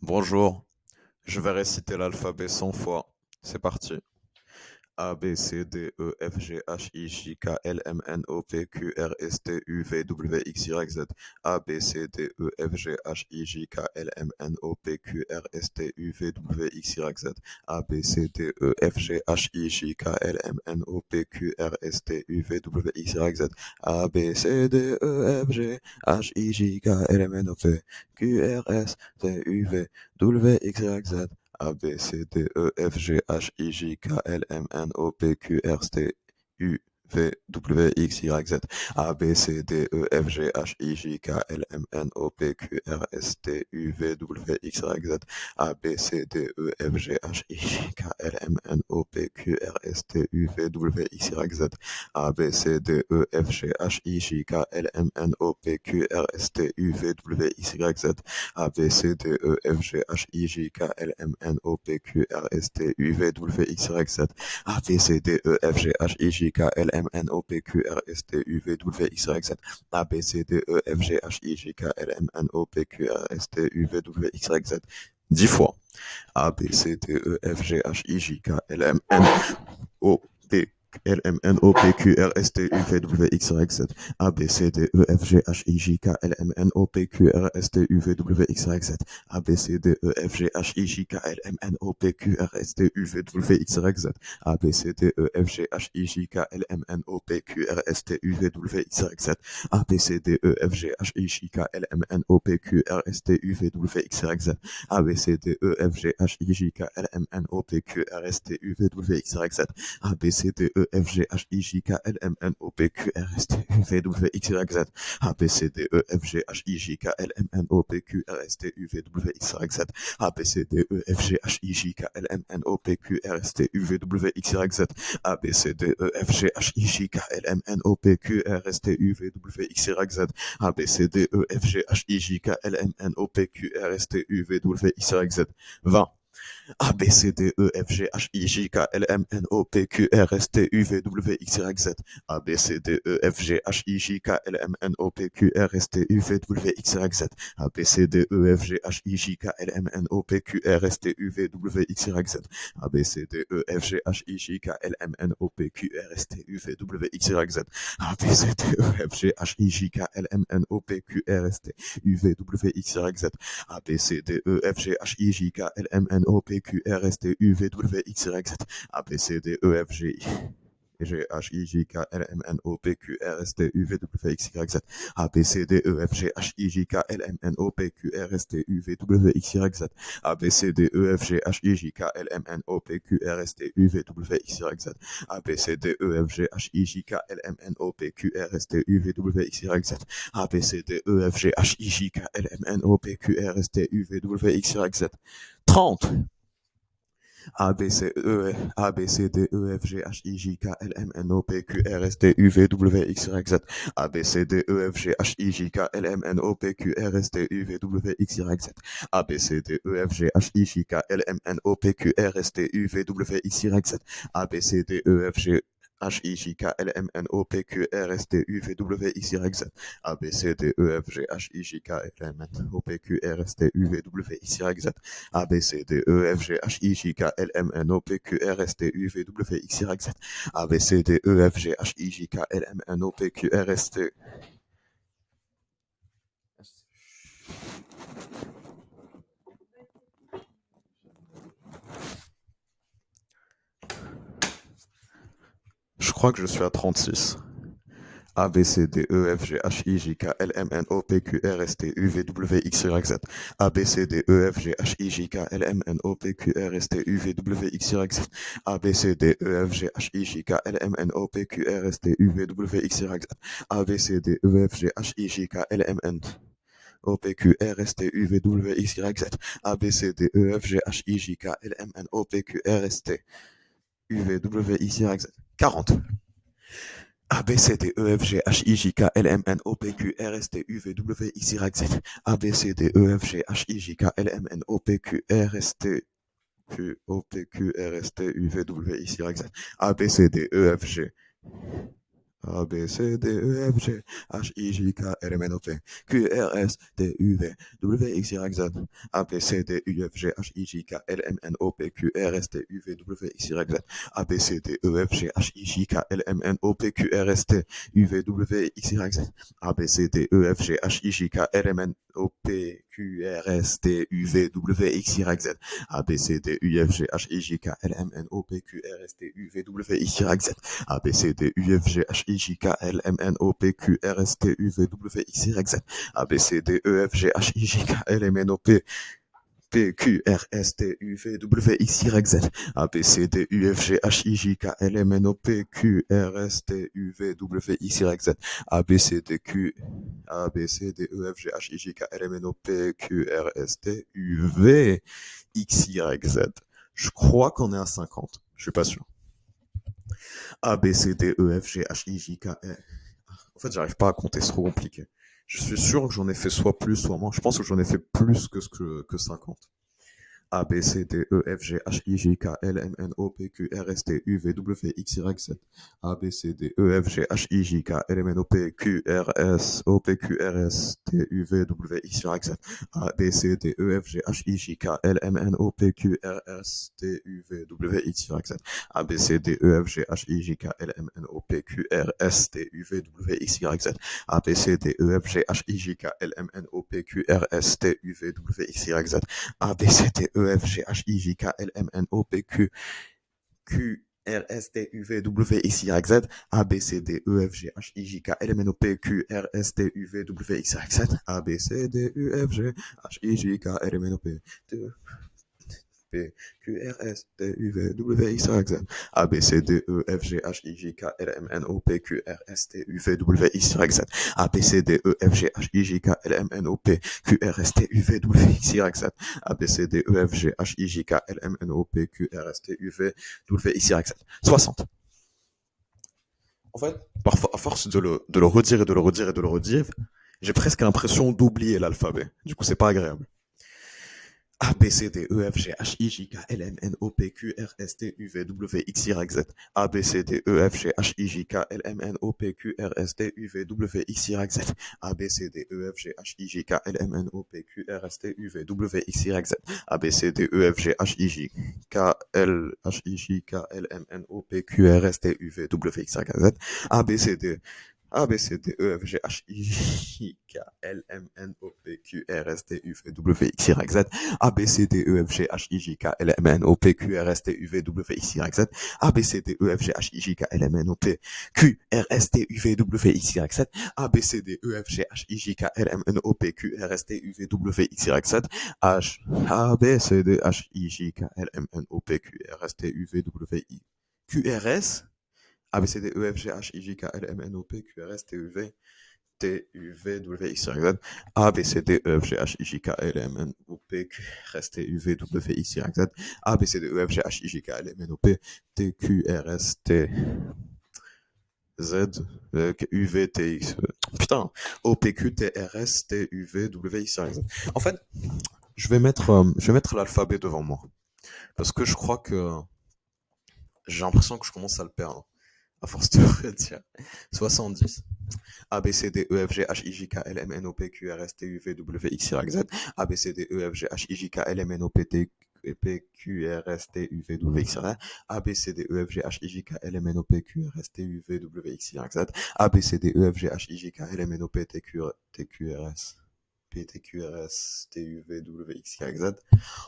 Bonjour, je vais réciter l'alphabet 100 fois. C'est parti. A, B, C, D, E, F, G, H, I, J, K, L, M, N, O, P, Q, R, S, T, U, V, W, X, Y, Z. A, B, C, D, E, F, G, H, I, J, K, L, M, N, O, P, Q, R, S, T, U, V, W, X, Y, Z. A, B, C, D, E, F, G, H, I, J, K, L, M, N, O, P, Q, R, S, T, U, V, W, X, Y, Z. A, B, C, D, E, F, G, H, I, J, K, L, M, N, O, P, Q, R, S, T, U, V, W, X, Y, Z. A, B, C, D, E, F, G, H, I, J, K, L, M, N, O, P, Q, R, S, T, U, V, W, X, Y, Z. A, B, C, D, E, F, G, H, I, J, K, L, M, N, O, P, Q, R, S, T, U, V, W, X, Y, Z. A, B, C, D, E, F, G, H, I, J, K, L, M, N, O, P, Q, R, S, T, U, V, W, X, Y, Z. A, B, C, D, E, F, G, H, I, J, K, L, M, N, O, P, Q, R, S, T, U, V, W, X, Y, Z. A, B, C, D, E, F, G, H, I, J, K, L, M, N, O, P, Q, R, S, T, U, V, W, X, Y, Z. A, B, C, D, E, F, G, H, I, J, K, L, M, N, O, P, Q, R, S, T, U, V, W, X, Y, Z. A, B, C, D, E, F, G, H, I, J, K, L, M, N, O, P, Q, R, S, T, U, V, W, X, Y, Z. 10 fois. A, B, C, D, E, F, G, H, I, J, K, L, M, N, O, P, L, M, N, O, P, Q, R, S, T, U, V, W, X, Y, Z. A, B, C, D, E, F, G, H, I, J, K, L, M, N, O, P, Q, R, S, T, U, V, W, X, Y, Z. A, B, C, D, E, F, G, H, I, J, K, L, M, N, O, P, Q, R, S, T, U, V, W, X, Y, Z. A, B, C, D, E, F, G, H, I, J, K, L, M, N, O, P, Q, R, S, T, U, V, W, X, Y, Z. A, B, C, D, E, F, G, H, I, J, K, L, M, N, O, P, Q, R, S, T, U, V, W, X, Y, Z. A, B, C, D, E, F, G, H, I, J, K, L, M, N, O, P, Q, R, S, T, U, V, W, X, Y, Z. A, B, C, D, E, F, G, H, I, J, K, L, M, N, O, P, Q, R, S, T, U, V, W, X, Y, Z. A, B, C, D, E, F, G, H, I, J, K, L, M, N, O, P, Q, R, S, T, U, V, W, X, Y, Z. A, B, C, D, E, F, G, H, I, J, K, L, M, N, O, P, Q, R, S, T, U, V, W, X, Y, Z. A, B, C, D, E, F, G, H, I, J, K, L, M, N, O, P, Q, R, S, T, U, V, W, X, Y, Z. A, B, C, D, E, F, G, H, I, J, K, L, M, N, O, P, Q, R, S, T, U, V, W, X, Y, Z. 20. A, B, C, D, E, F, G, H, I, J, K, L, M, N, O, P, Q, R, S, T, U, V, W, X, Y, Z. A, B, C, D, E, F, G, H, I, J, K, L, M, N, O, P, Q, R, S, T, U, V, W, X, Y, Z. A, B, C, D, E, F, G, H, I, J, K, L, M, N, O, P, Q, R, S, T, U, V, W, X, Y, Z. A, B, C, D, E, F, G, H, I, J, K, L, M, N, O, P, Q, R, S, T, U, V, W, X, Y, Z. A, B, C, D, E, F, G, H, I, J, K, L, M, N, O, P, Q, R, S, T, U, V, W, X, Y, Z. A, B, C, D, E, F, G, H, I, J, K, L, M, N, O, P, Q, R, S, T, U, V, W, X, Y, Z. A, B, C, D, E, F, G, G, H, I, J, K, L, M, N, O, P, Q, R, S, T, U, V, W, X, Y, Z. A, B, C, D, E, F, G, H, I, J, K, L, M, N, O, P, Q, R, S, T, U, V, W, X, Y, Z. A, B, C, D, E, F, G, H, I, J, K, L, M, N, O, P, Q, R, S, T, U, V, W, X, Y, Z. A, B, C, D, E, F, G, H, I, J, K, L, M, N, O, P, Q, R, S, T, U, V, W, X, Y, Z. A, B, C, D, E, F, G, H, I, J, K, L, M, N, O, P, Q, R, S, T, U, V, W, X, Y, Z. 30. A, B, C, E, A, B, C, D, E, F, G, H, I, J, K, L, M, N, O, P, Q, R, S, T, U, V, W, X, Y, Z. A, B, C, D, E, F, G, H, I, J, K, L, M, N, O, P, Q, R, S, T, U, V, W, X, Y, Z. A, B, C, D, E, F, G, H, I, J, K, L, M, N, O, P, Q, R, S, T, U, V, W, X, Y, Z. A, B, C, D, E, F, G, H, I, J, K, L, M, N, O, P, Q, R, S, T, U, V, W, X, Y, Z. A, B, C, D, E, F, G, H, I, J, K, L, M, N, O, P, Q, R, S, T, U, V, W, X, Y, Z. A, B, C, D, E, F, G, H, I, J, K, L, M, N, O, P, Q, R, S, T, U, V, W, X, Y, Z. A, B, C, D, E, F, G, H, I, J, K, L, M, N, O, P, Q, R, S, T. Je crois que je suis à 36. A, B, C, D, E, F, G, H, I, J, K, L, M, N, O, P, Q, R, S, T, U, V, W, X, Y, Z. A, B, C, D, E, F, G, H, I, J, K, L, M, N, O, P, Q, R, S, T, U, V, W, X, Y, Z. A, B, C, D, E, F, G, H, I, J, K, L, M, N, O, P, Q, R, S, T, U, V, W, X, Y, Z. A, B, C, D, E, F, G, H, I, J, K, L, M, N, O, P, Q, R, S, T, U, V, W, X, Y, Z. A, B, C, D, E, F, G, H, I, J, K, L, M, N, O, P, Q, R, S, T, U, V, W, X, Y, Z. 40. A, B, C, D, E, F, G, H, I, J, K, L, M, N, O, P, Q, R, S, T, U, V, W, X, Y, Z. A, B, C, D, E, F, G, H, I, J, K, L, M, N, O, P, Q, R, S, T, Q, O, P, Q, R, S, T, U, V, W, X, Y, Z. A, B, C, D, E, F, G. A, B, C, D, E, F, G, H, I, J, K, L, M, N, O, P, Q, R, S, T, U, V, W, X, Y, Z. A, B, C, D, U, F, G, H, I, J, K, L, M, N, O, P, Q, R, S, T, U, V, W, X, Y, Z. A, B, C, D, E, F, G, H, I, J, K, L, M, N, O, P, Q, R, S, T, U, V, W, X, Y, Z. A, B, C, D, E, F, G, H, I, J, K, L, M, N, O, P, Q, R, S, T, U, V, W, X, Y, Z. A, B, C, D, U, F, G, H, I, J, K, L, M, N, O, P, Q, R, S, T, U, V, W, X, Y, Z. A, B, C, D, U, F, G, H, I, J, K, L, M, N, O, P, Q, R, S, T, U, V, W, X, Y, Z. A, B, C, D, E, F, G, H, I, J, K, L, M, N, O, P, Q, R, S, T, U, V, W, X, Y, Z. A, B, C, D, U, F, G, H, I, J, K, L, M, N, O, P, Q, R, S, T, U, V, W, X, Y, Z. A, B, C, D, Q, A, B, C, D, E, F, G, H, I, J, K, L, M, N, O, P, Q, R, S, T, U, V, X, Y, Z. Je crois qu'on est à 50. Je suis pas sûr. A, B, C, D, E, F, G, H, I, J, K, L. En fait, j'arrive pas à compter, c'est trop compliqué. Je suis sûr que j'en ai fait soit plus, soit moins. Je pense que j'en ai fait plus que 50. A, B, C, D, E, F, G, H, I, J, K, L, M, N, O, P, Q, R, S, T, U, V, W, X, Y, Z. A, B, C, D, E, F, G, H, I, J, K, L, M, N, O, P, Q, R, S, O, P, Q, R, S, T, U, V, W, X, Y, Z. A, B, C, D, E, F, G, H, I, J, K, L, M, N, O, P, Q, R, S, T, U, V, W, X, Y, Z. A, B, C, D, E, F, G, H, I, J, K, L, M, N, O, P, Q, R, S, T, U, V, W, X, Y, Z. A, B, C, D, E, F, G, H, I, J, K, L, M, N, O, P, Q, R, S, T, U, V, W, X, Y, Z. A, B, C, D, E, F, G, H, I, J, K, L, M, N, O, P, Q, R, S, T, U, V, W, X, Y, Z. A, B, C, D, E, F, G, H, I, J, K, L, M, N, O, P, Q, R, S, T, U, V, W, X, Y, Z. A, B, C, D, U, F, G, H, I, J, K, L, M, N, O, P, P, Q, R, S, T, U, V, W, X, Y, Z. A, B, C, D, E, F, G, H, I, J, K, L, M, N, O, P, Q, R, S, T, U, V, W, X, Y, Z. A, B, C, D, E, F, G, H, I, J, K, L, M, N, O, P, Q, R, S, T, U, V, W, X, Y, Z. A, B, C, D, E, F, G, H, I, J, K, L, M, N, O, P, Q, R, S, T, U, V, W, X, Y, Z. 60. En fait, parfois, à force de le redire et de le redire et de le redire, j'ai presque l'impression d'oublier l'alphabet. Du coup, c'est pas agréable. A, B, C, D, E, F, G, H, I, J, K, L, M, N, O, P, Q, R, S, T, U, V, W, X, Y, Z. A, B, C, D, E, F, G, H, I, J, K, L, M, N, O, P, Q, R, S, T, U, V, W, X, Y, Z. A, B, C, D, E, F, G, H, I, J, K, L, M, N, O, P, Q, R, S, T, U, V, W, X, Y, Z. A, B, C, D, E, F, G, H, I, J, K, L, H, I, J, K, L, M, N, O, P, Q, R, S, T, U, V, W, X, Y, Z. A, B, C, D, A, B, C, D, E, F, G, H, I, J, K, L, M, N, O, P, Q, R, S, T, U, V, W, X, Y, Z. A, B, C, D, E, F, G, H, I, J, K, L, M, N, O, P, Q, R, S, T, U, V, W, X, Y, Z. A, B, C, D, E, F, G, H, I, J, K, L, M, N, O, P, Q, R, S, T, U, V, W, X, Y, Z. A, B, C, D, E, F, G, H, I, J, K, L, M, N, O, P, Q, R, S, T, U, V, W, X, Y, Z. H, A, B, C, D, H, I, J, K, L, M, N, O, P, Q, R, S, T, U, V, W, I, Q, R, S. A, B, C, D, E, F, G, H, I, J, K, L, M, N, O, P, Q, R, S, T, U, V, T, U, V, W, X, Y, Z. A, B, C, D, E, F, G, H, I, J, K, L, M, N, O, P, Q, R, S, T, U, V, W, X, Y, Z. A, B, C, D, E, F, G, H, I, J, K, L, M, N, O, P, T, Q, R, S, T, Z, U, V, T, X. Putain, O, P, Q, T, R, S, T, U, V, W, X, Y, Z. En fait, je vais mettre l'alphabet devant moi. Parce que je crois que j'ai l'impression que je commence à le perdre. À force de le redire. 70. A, B, C, D, E, F, G, H, I, J, K, L, M, N, O, P, Q, R, S, T, U, V, W, X, Y, Z. A, B, C, D, E, F, G, H, I, J, K, L, M, N, O, P, T, P, Q, R, S, T, U, V, W, X, Y. A, B, C, D, E, F, G, H, I, J, K, L, M, N, O, P, Q, R, S, T, U, V, W, X, Y, Z. A, B, C, D, E, F, G, H, I, J, K, L, M, N, O, P, T, Q, R, S. P, T, Q, R, S, T, U, V, W, X, Y, Z.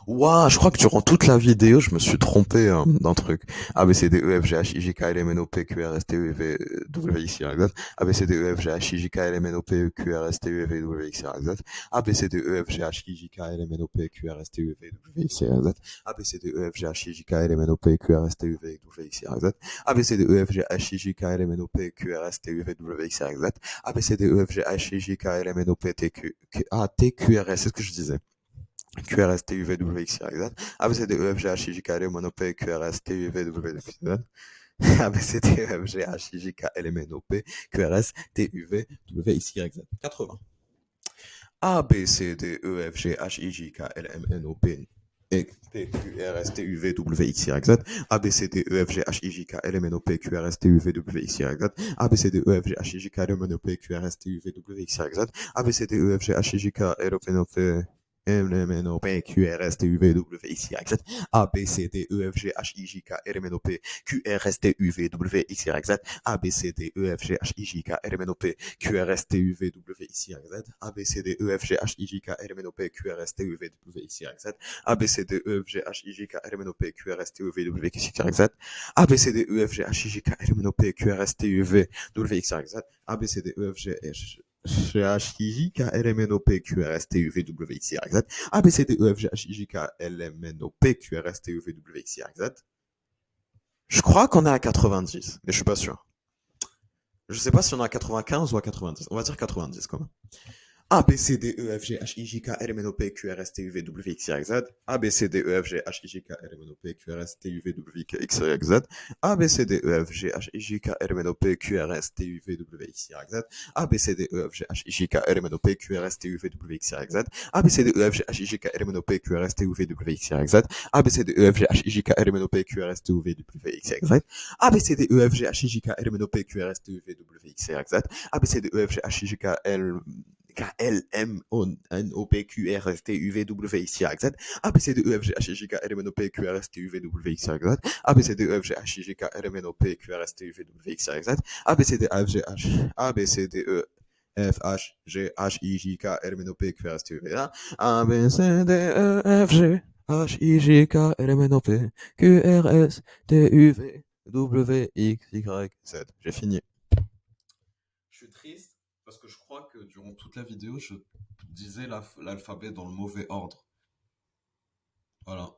Ouah, je crois que durant toute la vidéo, je me suis trompé d'un truc. A, B, C, D, E, F, G, H, I, J, K, L, M, N, O, P, Q, R, S, T, U, V, W, X, Y, Z. A, B, C, D, E, F, G, H, I, J, K, L, M, N, O, P, Q, R, S, T, U, V, W, X, Y, Z. A, B, C, D, E, F, G, H, I, J, K, L, M, N, O, P, Q, R, S, T, U, V, W, X, Y, Z. A, B, C, D, E, F, G, H, I, J, K, L, M, N, O, P, Q, R, S, T, U, V, W, X, Y, Z. A, B, C, D, E, F, G, H, I, J, K, L, M, N, O, P, Q, R, S, T, U, V, W, X, Y, Z. A, B, C, D, E, F, G, H, I, J, K, L, M, N, O, P, T, Q, T, Q, R, S, c'est ce que je disais. Q, R, S, T, U, V, W, X, Y, Z. A, B, C, D, E, F, G, H, I, J, K, L, M, N, O, P, Q, R, S, T, U, V, W, X, Y, Z. A, B, C, D, E, F, G, H, I, J, K, L, M, N, O, P, Q, R, S, T, U, V, W, X, Y, Z. 80. A, B, C, D, E, F, G, H, I, J, K, L, M, N, O, P, P, Q, R, S, T, U, V, W, X, Y, Z, A, B, C, D, E, F, G, H, I, J, K, L, M, N, O, P, Q, R, S, T, U, V, W, X, Y, Z, A, B, C, D, E, F, G, H, I, J, K, L, M, N, O, P, Q, R, S, T, U, V, W, X, Y, Z, A, B, C, D, E, F, G, H, I, J, K, L, M, N, O, P, M, N, O, P, Q, R, S, T, U, V, W, X, Y, Z, A, B, C, D, E, F, G, H, I, J, K, L, M, N, O, P, Q, R, S, T, U, V, W, X, Y, Z, A, B, C, D, E, F, G, H, I, J, K, L, M, N, O, P, Q, R, S, T, U, V, W, X, Y, Z, A, B, C, D, E, F, G, H, I, J, K, L, M, N, O, P, Q, R, S, T, U, V, W, X, Y, Z, A, B, C, D, E, F, G, H, I, J, K, L, M, N, O, P, Q, R, S, T, U, V, W, X, Y, Z, A, B, C, D, E, F, G, H, I, J, K, L, M, N, O, P, Q, R, S, T, U, V, W, X, Y, Z, A, B, C, D, E, F, G, H, I, J, K, L, M, N, O, P, Q, R, S, T, U, V, W, X, Y, Z, A, B, C, D, E, F, G, H, I, J, K, L, M, N, O, P, Q, R, S, T, U, V, W, X, Y, Z. Je crois qu'on est à 90, mais je suis pas sûr. Je sais pas si on est à 95 ou à 90. On va dire 90 quand même. A, B, C, D, E, F, G, H, I, J, K, L, M, N, O, P, Q, R, S, T, U, V, W, X, Y, Z. A, B, C, D, E, F, G, H, I, J, K, L, M, N, O, P, Q, R, S, T, U, V, W, X, Y, Z. A, B, C, D, E, F, G, H, I, J, K, L, M, N, O, P, Q, R, S, T, U, V, W, X, Y, Z. A, B, C, D, E, F, G, H, I, J, K, L, M, N, O, P, Q, R, S, T, U, V, W, X, Y, Z. A, B, C, D, E, F, G, H, I, J, K, L, M, N, O, P, Q, R, S, T, U, V, W, X, Y, Z. A, B, C, D, E, F, G, H, I, J, K, L, M, N, O, P, Q, R, S, T, U, V, W, X, Y, Z. A, B, C, D, E, F, G, H, I, J, K, L, M, N, O, P, Q, R, S, T, U, V, W, X, Y, Z. A, B, C, D, E, F, G, H, I, J, K, L, M, N, O, P, Q, R, S, T, U, V, W, X, Y, Z. A, B, C, D, E, F, G, H, I, J, K, L, M, N, O, P, Q, R, S, T, U, V, W, X, Y, Z. A, B, C, D, E, F, G, H, I, J, K, L, M, N, O, P, Q, R, S, T, U, V, W, X, Y, Z. A, B, C, D, E, F, G, H, A, B, C, D, E, F, H, G, H, I, J, K, L, M, N, O, P, Q, R, S, T, U, V, A, B, C, D, E, F, G, H, I, J, K, L, M, N, O, P, Q, R, S, T, U, V, W, X, Y, Z. J'ai fini. Je suis triste parce que je crois que durant toute la vidéo, je disais l'alphabet dans le mauvais ordre. Voilà.